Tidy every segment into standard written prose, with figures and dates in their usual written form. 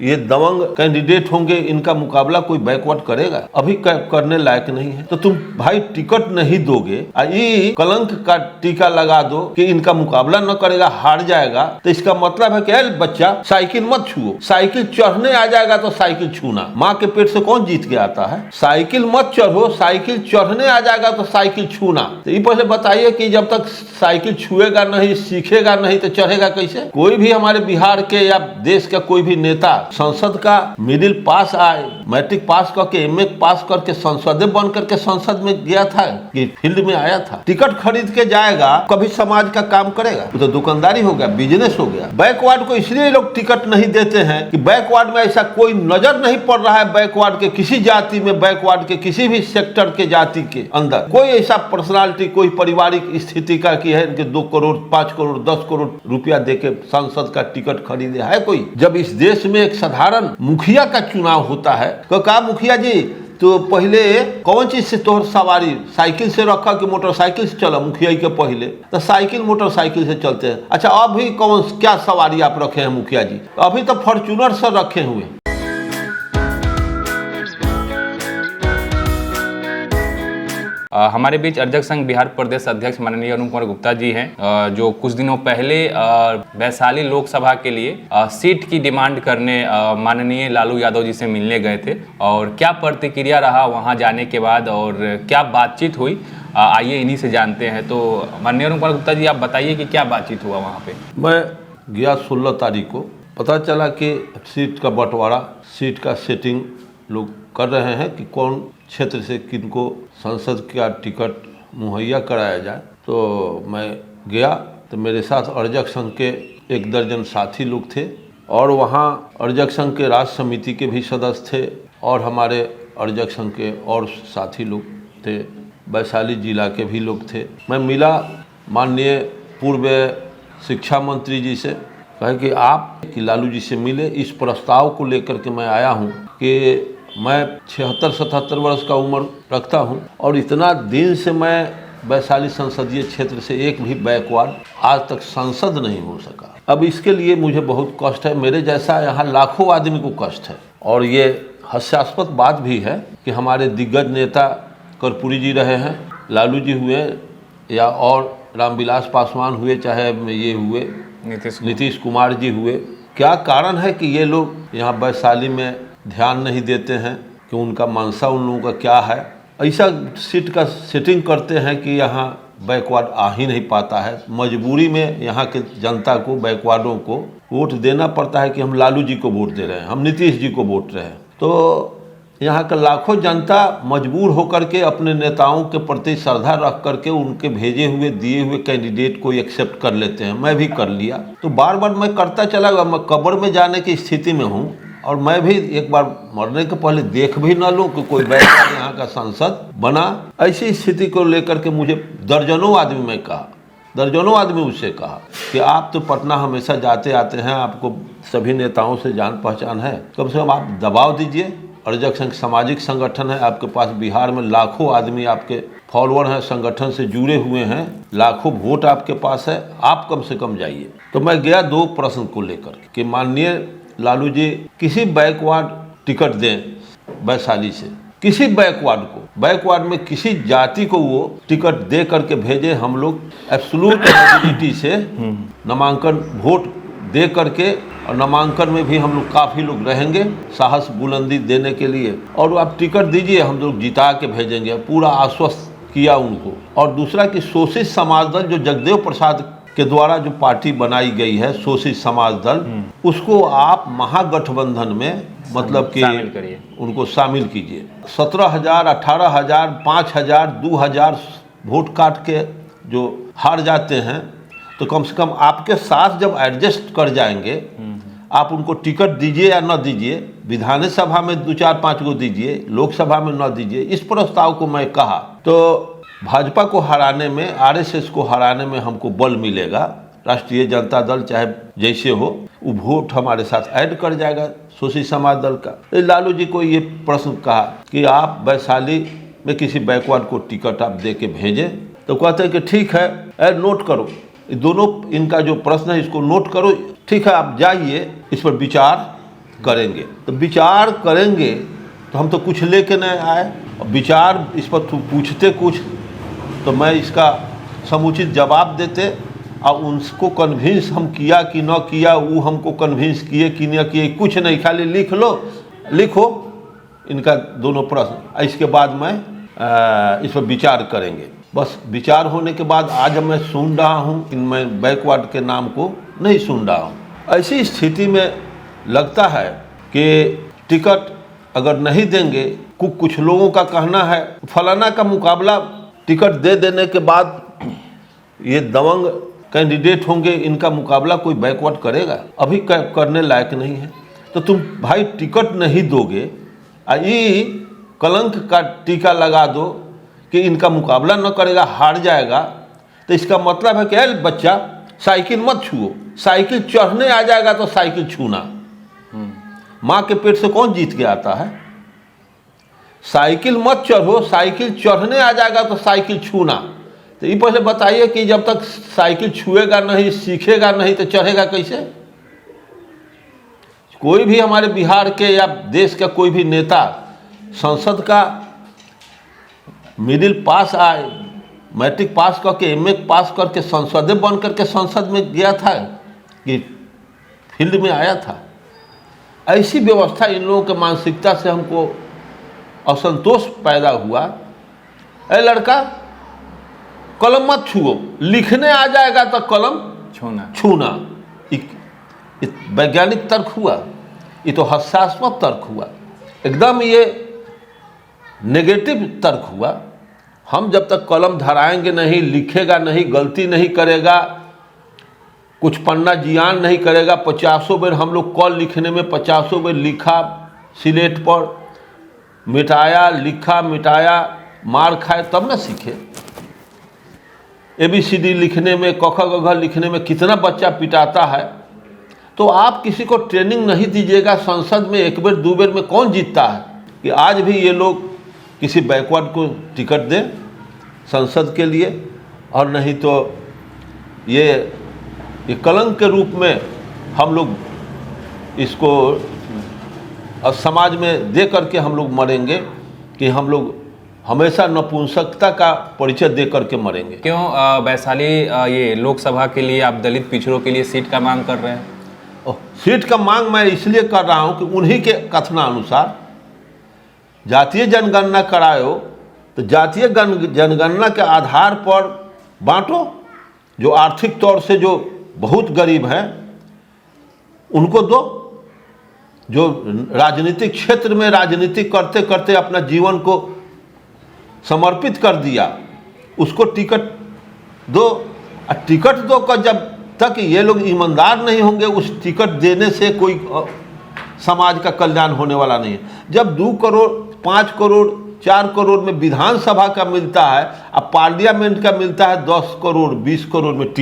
ये दबंग कैंडिडेट होंगे, इनका मुकाबला कोई बैकवर्ड करेगा? अभी करने लायक नहीं है। तो तुम भाई टिकट नहीं दोगे, ये कलंक का टीका लगा दो कि इनका मुकाबला न करेगा, हार जाएगा। तो इसका मतलब है कि बच्चा साइकिल मत छुओ, साइकिल चढ़ने आ जाएगा तो साइकिल छूना। माँ के पेट से कौन जीत के आता है? साइकिल मत चढ़ो, साइकिल चढ़ने आ जाएगा तो साइकिल छूना। तो ये पहले बताइए कि जब तक साइकिल छुएगा नहीं, सीखेगा नहीं, तो चढ़ेगा कैसे? कोई भी हमारे बिहार के या देश का कोई भी नेता संसद का मिडिल पास आए, मैट्रिक पास करके, एमए पास करके संसद बन करके संसद में गया था कि फील्ड में आया था? टिकट खरीद के जाएगा, कभी समाज का काम करेगा? तो दुकानदारी हो गया, बिजनेस हो गया। बैकवर्ड को इसलिए लोग टिकट नहीं देते हैं कि बैकवर्ड में ऐसा कोई नजर नहीं पड़ रहा है। बैकवर्ड के किसी जाति में, बैकवर्ड के किसी भी सेक्टर के जाति के अंदर कोई ऐसा पर्सनालिटी, कोई पारिवारिक स्थिति का कि है कि 2 करोड़ 5 करोड़ 10 करोड़ रुपया देके संसद का टिकट खरीदे है कोई? जब इस देश में एक साधारण मुखिया का चुनाव होता है तो कहा मुखिया जी तो पहले कौन चीज से तोहर सवारी, साइकिल से रखा कि मोटरसाइकिल से चला? मुखिया के पहले तो साइकिल मोटरसाइकिल से चलते हैं। अच्छा अभी कौन क्या सवारी आप रखे हैं मुखिया जी? अभी तो फॉर्च्यूनर से रखे हुए। हमारे बीच अर्जक संघ बिहार प्रदेश अध्यक्ष माननीय अरुण कुमार गुप्ता जी हैं, जो कुछ दिनों पहले वैशाली लोकसभा के लिए सीट की डिमांड करने माननीय लालू यादव जी से मिलने गए थे। और क्या प्रतिक्रिया रहा वहां जाने के बाद और क्या बातचीत हुई, आइए इन्हीं से जानते हैं। तो माननीय अरुण कुमार गुप्ता जी, आप बताइए कि क्या बातचीत हुआ वहाँ पे? मैं गया 16 तारीख को, पता चला कि सीट का बंटवारा, सीट का सेटिंग लोग कर रहे हैं कि कौन क्षेत्र से किनको संसद का टिकट मुहैया कराया जाए। तो मैं गया तो मेरे साथ अर्जक संघ के 1 दर्जन साथी लोग थे और वहाँ अर्जक संघ के राज्य समिति के भी सदस्य थे और हमारे अर्जक संघ के और साथी लोग थे, वैशाली जिला के भी लोग थे। मैं मिला माननीय पूर्व शिक्षा मंत्री जी से, कहे कि आप कि लालू जी से मिले, इस प्रस्ताव को लेकर के मैं आया हूँ कि मैं 76-77 वर्ष का उम्र रखता हूं और इतना दिन से मैं वैशाली संसदीय क्षेत्र से एक भी बैकवर्ड आज तक सांसद नहीं हो सका। अब इसके लिए मुझे बहुत कष्ट है, मेरे जैसा यहाँ लाखों आदमी को कष्ट है। और ये हास्यास्पद बात भी है कि हमारे दिग्गज नेता कर्पूरी जी रहे हैं, लालू जी हुए या और रामविलास पासवान हुए, चाहे ये हुए नीतीश कुमार जी हुए, क्या कारण है कि ये लोग यहाँ वैशाली में ध्यान नहीं देते हैं कि उनका मंशा उन लोगों का क्या है? ऐसा सीट का सेटिंग करते हैं कि यहाँ बैकवर्ड आ ही नहीं पाता है। मजबूरी में यहाँ के जनता को, बैकवर्डों को वोट देना पड़ता है कि हम लालू जी को वोट दे रहे हैं, हम नीतीश जी को वोट रहे हैं। तो यहाँ का लाखों जनता मजबूर होकर के अपने नेताओं के प्रति श्रद्धा रख करके उनके भेजे हुए दिए हुए कैंडिडेट को एक्सेप्ट कर लेते हैं। मैं भी कर लिया, तो बार बार मैं करता चला गया। मैं कब्र में जाने की स्थिति में हूँ और मैं भी एक बार मरने के पहले देख भी ना लूं कि कोई बैठकर यहाँ का सांसद बना। ऐसी स्थिति को लेकर के मुझे दर्जनों आदमी उससे कहा कि आप तो पटना हमेशा जाते आते हैं, आपको सभी नेताओं से जान पहचान है, कम से कम आप दबाव दीजिए। अर्जक संघ सामाजिक संगठन है, आपके पास बिहार में लाखों आदमी आपके फॉलोअर हैं, संगठन से जुड़े हुए हैं, लाखों वोट आपके पास है, आप कम से कम जाइए। तो मैं गया 2 प्रश्न को लेकर कि माननीय लालू जी किसी बैकवर्ड टिकट दें वैशाली से, किसी बैकवर्ड को, बैकवर्ड में किसी जाति को वो टिकट दे करके भेजे। हम लोग एब्सोल्यूट मेजॉरिटी से नामांकन वोट दे करके, और नामांकन में भी हम लोग काफ़ी लोग रहेंगे साहस बुलंदी देने के लिए, और आप टिकट दीजिए, हम लोग जिता के भेजेंगे। पूरा आश्वस्त किया उनको। और दूसरा कि शोषित समाज दल जो जगदेव प्रसाद के द्वारा जो पार्टी बनाई गई है, शोषित समाज दल, उसको आप महागठबंधन में मतलब कि उनको शामिल कीजिए। 17,000, 18,000, 5,000, 2,000 वोट काट के जो हार जाते हैं, तो कम से कम आपके साथ जब एडजस्ट कर जाएंगे, आप उनको टिकट दीजिए या न दीजिए, विधानसभा में 2-4-5 को दीजिए, लोकसभा में न दीजिए, इस प्रस्ताव को मैं कहा तो भाजपा को हराने में, आरएसएस को हराने में हमको बल मिलेगा। राष्ट्रीय जनता दल चाहे जैसे हो, वो वोट हमारे साथ ऐड कर जाएगा शोषित समाज दल का। लालू जी को ये प्रश्न कहा कि आप वैशाली में किसी बैकवर्ड को टिकट आप दे के भेजें, तो कहते हैं कि ठीक है, नोट करो, दोनों इनका जो प्रश्न है इसको नोट करो, ठीक है आप जाइए, इस पर विचार करेंगे। तो विचार करेंगे तो हम तो कुछ लेके नहीं आए, और विचार इस पर पूछते कुछ तो मैं इसका समुचित जवाब देते, और उनको कन्विंस हम किया कि न किया, वो हमको कन्विंस किए कि न किए, कुछ नहीं, खाली लिखो इनका दोनों प्रश्न, इसके बाद मैं इस पर विचार करेंगे। बस विचार होने के बाद आज मैं सुन रहा हूँ कि मैं बैकवर्ड के नाम को नहीं सुन रहा हूँ। ऐसी स्थिति में लगता है कि टिकट अगर नहीं देंगे, कुछ लोगों का कहना है फलाना का मुकाबला टिकट दे देने के बाद ये दबंग कैंडिडेट होंगे, इनका मुकाबला कोई बैकवर्ड करेगा? अभी करने लायक नहीं है। तो तुम भाई टिकट नहीं दोगे, ये कलंक का टीका लगा दो कि इनका मुकाबला न करेगा, हार जाएगा, तो इसका मतलब है कि बच्चा साइकिल मत छुओ, साइकिल चढ़ने आ जाएगा तो साइकिल छूना। माँ के पेट से कौन जीत के आता है? साइकिल मत चढ़ो, साइकिल चढ़ने आ जाएगा तो साइकिल छूना। तो ये पहले बताइए कि जब तक साइकिल छुएगा नहीं, सीखेगा नहीं, तो चढ़ेगा कैसे? कोई भी हमारे बिहार के या देश का कोई भी नेता संसद का मिडिल पास आए, मैट्रिक पास करके एमए पास करके संसदे बन करके संसद में गया था कि फील्ड में आया था? ऐसी व्यवस्था इन लोगों के मानसिकता से हमको असंतोष पैदा हुआ। लड़का कलम मत छुओ, लिखने आ जाएगा तो कलम छूना। वैज्ञानिक तर्क हुआ? ये तो हास्यास्पद तर्क हुआ, एकदम ये नेगेटिव तर्क हुआ। हम जब तक कलम धराएंगे नहीं, लिखेगा नहीं, गलती नहीं करेगा, कुछ पन्ना जियान नहीं करेगा, 50 बेर हम लोग कॉल लिखने में 50 बेर लिखा, सिलेट पर मिटाया, लिखा मिटाया, मार खाए तब ना सीखे। ABCD लिखने में, क ख ग घ लिखने में कितना बच्चा पिटाता है। तो आप किसी को ट्रेनिंग नहीं दीजिएगा, संसद में एक बेर दो बेर में कौन जीतता है? कि आज भी ये लोग किसी बैकवर्ड को टिकट दें संसद के लिए, और नहीं तो ये कलंक के रूप में हम लोग इसको समाज में दे करके हम लोग मरेंगे, कि हम लोग हमेशा नपुंसकता का परिचय दे करके मरेंगे। क्यों वैशाली ये लोकसभा के लिए आप दलित पिछड़ों के लिए सीट का मांग कर रहे हैं? सीट का मांग मैं इसलिए कर रहा हूं कि उन्हीं के कथनानुसार जातीय जनगणना करायो, तो जातीय जनगणना के आधार पर बांटो। जो आर्थिक तौर से जो बहुत गरीब हैं उनको दो, जो राजनीतिक क्षेत्र में राजनीति करते करते अपना जीवन को समर्पित कर दिया उसको टिकट दो। और टिकट दो का जब तक ये लोग ईमानदार नहीं होंगे, उस टिकट देने से कोई समाज का कल्याण होने वाला नहीं है। जब 2 करोड़ 5 करोड़ 4 करोड़ में विधानसभा का मिलता है, अब पार्लियामेंट का मिलता है 10 करोड़ 20 करोड़ में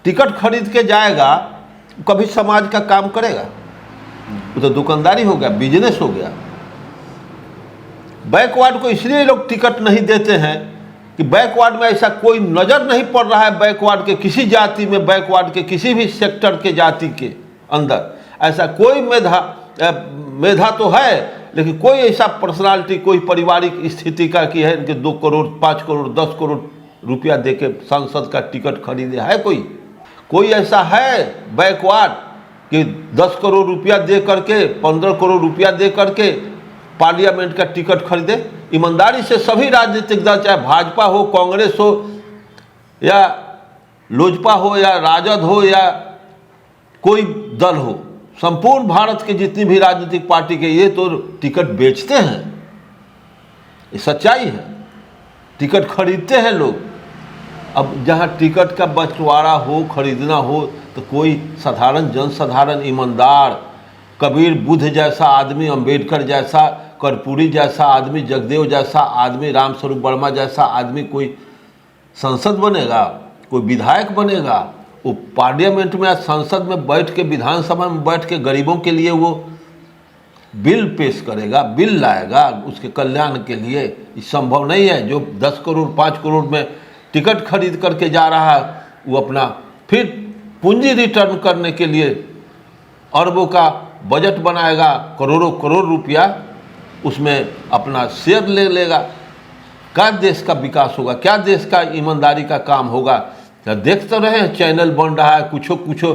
टिकट खरीद के जाएगा, कभी समाज का काम करेगा? वो तो दुकानदारी हो गया, बिजनेस हो गया। बैकवर्ड को इसलिए लोग टिकट नहीं देते हैं कि बैकवर्ड में ऐसा कोई नज़र नहीं पड़ रहा है, बैकवर्ड के किसी जाति में, बैकवर्ड के किसी भी सेक्टर के जाति के अंदर ऐसा कोई मेधा तो है, लेकिन कोई ऐसा पर्सनालिटी, कोई पारिवारिक स्थिति का कि है कि 2 करोड़ 5 करोड़ 10 करोड़ रुपया दे के सांसद का टिकट खरीदे है? कोई ऐसा है बैकवर्ड कि 10 करोड़ रुपया दे करके 15 करोड़ रुपया दे करके पार्लियामेंट का टिकट खरीदे? ईमानदारी से सभी राजनीतिक दल, चाहे भाजपा हो, कांग्रेस हो, या लोजपा हो, या राजद हो, या कोई दल हो, संपूर्ण भारत के जितनी भी राजनीतिक पार्टी के ये तो टिकट बेचते हैं, ये सच्चाई है। टिकट खरीदते हैं लोग। अब जहाँ टिकट का बंटवारा हो, खरीदना हो, तो कोई साधारण जनसाधारण ईमानदार, कबीर बुद्ध जैसा आदमी, अंबेडकर जैसा, कर्पूरी जैसा आदमी, जगदेव जैसा आदमी, रामस्वरूप वर्मा जैसा आदमी कोई संसद बनेगा, कोई विधायक बनेगा? वो पार्लियामेंट में या संसद में बैठ के, विधानसभा में बैठ के गरीबों के लिए वो बिल पेश करेगा, बिल लाएगा उसके कल्याण के लिए? ये संभव नहीं है। जो 10 करोड़ 5 करोड़ में टिकट खरीद करके जा रहा है, वो अपना फिर पूंजी रिटर्न करने के लिए अरबों का बजट बनाएगा करोड़ों करोड़ रुपया, उसमें अपना शेयर ले लेगा। क्या देश का विकास होगा, क्या देश का ईमानदारी का काम होगा? तो देख तो रहे हैं चैनल बन रहा है कुछो कुछो।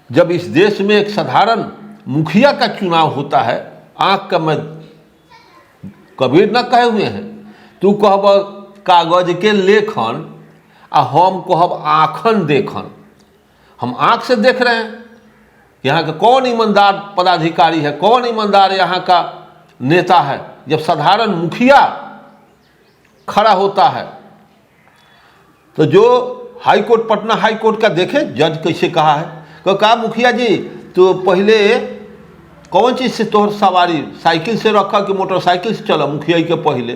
जब इस देश में एक साधारण मुखिया का चुनाव होता है, आँख का मैं कबीर न कहे हुए हैं, तू कहब कागज के लेखन आ हम कहब आँखन देखन। हम आँख से देख रहे हैं कि यहाँ का कौन ईमानदार पदाधिकारी है, कौन ईमानदार यहाँ का नेता है। जब साधारण मुखिया खड़ा होता है तो जो high court, Patna high court का देखे जज कैसे कहा है, कहा मुखिया जी तो पहले कौन चीज़ से तोहर सवारी, साइकिल से रखा कि मोटरसाइकिल से चला? मुखिया के पहले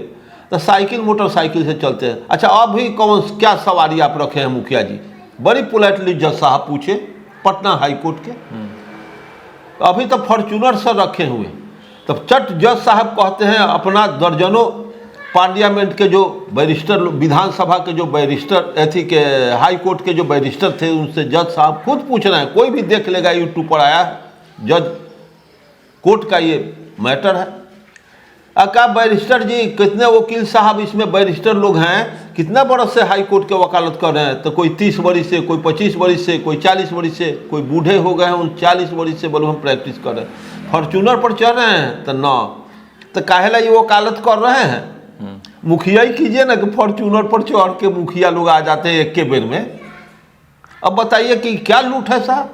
तो साइकिल मोटरसाइकिल से चलते हैं। अच्छा अभी कौन क्या सवारी आप रखे हैं मुखिया जी? बड़ी पोलाइटली जज साहब पूछे पटना हाई कोर्ट के। अभी तो फॉर्चूनर से रखे हुए। तब चट जज साहब कहते हैं अपना दर्जनों पार्लियामेंट के जो बैरिस्टर, विधानसभा के जो बैरिस्टर, एथी के हाई कोर्ट के जो बैरिस्टर थे, उनसे जज साहब खुद पूछ रहे हैं। कोई भी देख लेगा, यूट्यूब पर आया है, जज कोर्ट का ये मैटर है। क्या बैरिस्टर जी, कितने वकील साहब इसमें बैरिस्टर लोग हैं, कितना बरस से हाई कोर्ट के वकालत कर रहे हैं? तो कोई 30 बरस से, कोई 25 बरस से, कोई 40 बरस से, कोई बूढ़े हो गए हैं 39 बरस से, बोलो हम प्रैक्टिस कर रहे हैं। फॉर्चूनर पर चढ़ रहे हैं तो ना, तो काहेला ये वकालत कर रहे हैं? मुखिया ही कीजिए ना कि फॉर्चूनर पर चढ़ के मुखिया लोग आ जाते हैं एक के बेर में। अब बताइए कि क्या लूट है साहब?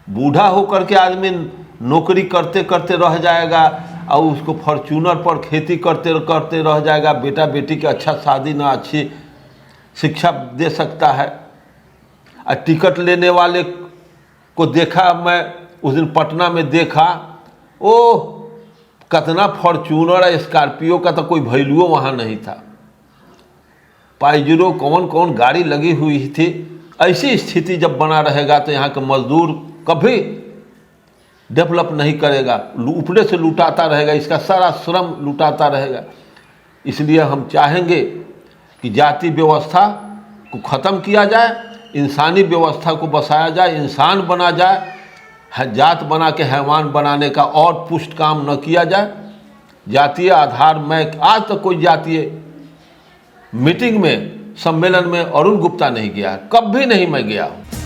बूढ़ा होकर के आदमी नौकरी करते करते रह जाएगा और उसको फॉर्चूनर पर खेती करते करते रह जाएगा। बेटा बेटी के अच्छा शादी ना अच्छी शिक्षा दे सकता है। और टिकट लेने वाले को देखा मैं उस दिन पटना में देखा, ओह कितना फॉर्चूनर है, स्कॉर्पियो का तो कोई वैल्यू वहाँ नहीं था। पाइजरो कौन कौन गाड़ी लगी हुई थी। ऐसी स्थिति जब बना रहेगा तो यहाँ का मजदूर कभी डेवलप नहीं करेगा, ऊपरे से लुटाता रहेगा, इसका सारा श्रम लुटाता रहेगा। इसलिए हम चाहेंगे कि जाति व्यवस्था को ख़त्म किया जाए, इंसानी व्यवस्था को बसाया जाए, इंसान बना जाए। जात बना के हैवान बनाने का और पुष्ट काम न किया जाए। जातीय आधार में आज तक कोई जातीय मीटिंग में, सम्मेलन में अरुण गुप्ता नहीं गया, कभी नहीं मैं गया हूँ।